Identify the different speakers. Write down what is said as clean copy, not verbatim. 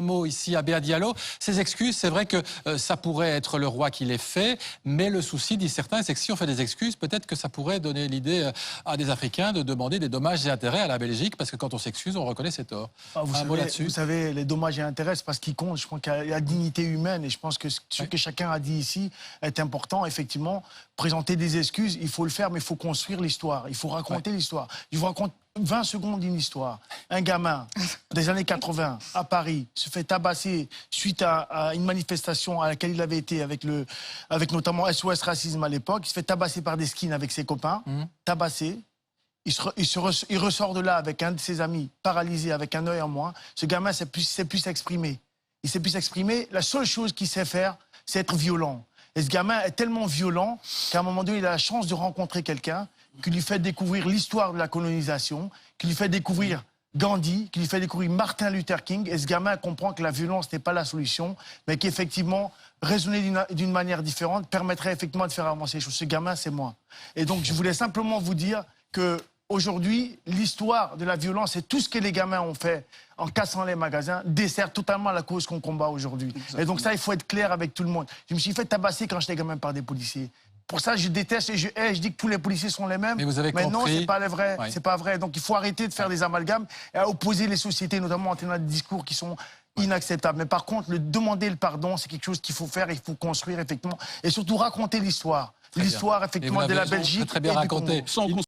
Speaker 1: Mot ici à Béa Diallo. Ces excuses, c'est vrai que ça pourrait être le roi qui les fait, mais le souci, disent certains, c'est que si on fait des excuses, peut-être que ça pourrait donner l'idée à des Africains de demander des dommages et intérêts à la Belgique, parce que quand on s'excuse, on reconnaît ses torts.
Speaker 2: Vous savez, les dommages et intérêts, c'est pas ce qui compte. Je pense qu'il y a la dignité humaine, et je pense que ce que chacun a dit ici est important. Effectivement, présenter des excuses, il faut le faire, mais il faut construire l'histoire. Il faut raconter l'histoire. Je vous raconte 20 secondes d'une histoire. Un gamin des années 80 à Paris se fait tabasser suite à une manifestation à laquelle il avait été avec notamment SOS Racisme à l'époque. Il se fait tabasser par des skins avec ses copains, tabassé. Il ressort de là avec un de ses amis paralysé, avec un œil en moins. Ce gamin sait plus s'exprimer. Il sait plus s'exprimer. La seule chose qu'il sait faire, c'est être violent. Et ce gamin est tellement violent qu'à un moment donné, il a la chance de rencontrer quelqu'un qui lui fait découvrir l'histoire de la colonisation, qui lui fait découvrir Gandhi, qui lui fait découvrir Martin Luther King. Et ce gamin comprend que la violence n'est pas la solution, mais qu'effectivement, raisonner d'une manière différente permettrait effectivement de faire avancer les choses. Ce gamin, c'est moi. Et donc, je voulais simplement vous dire que aujourd'hui, l'histoire de la violence et tout ce que les gamins ont fait en cassant les magasins dessert totalement la cause qu'on combat aujourd'hui. Et donc ça, il faut être clair avec tout le monde. Je me suis fait tabasser quand j'étais gamin par des policiers. Pour ça, je déteste et je hais. Je dis que tous les policiers sont les mêmes.
Speaker 1: Mais vous avez compris.
Speaker 2: Non, c'est pas vrai. Ouais. C'est pas vrai. Donc il faut arrêter de faire des amalgames et à opposer les sociétés, notamment en tenant des discours qui sont inacceptables. Mais par contre, demander le pardon, c'est quelque chose qu'il faut faire et il faut construire effectivement. Et surtout raconter l'histoire. L'histoire effectivement de la Belgique.
Speaker 1: Très bien raconté.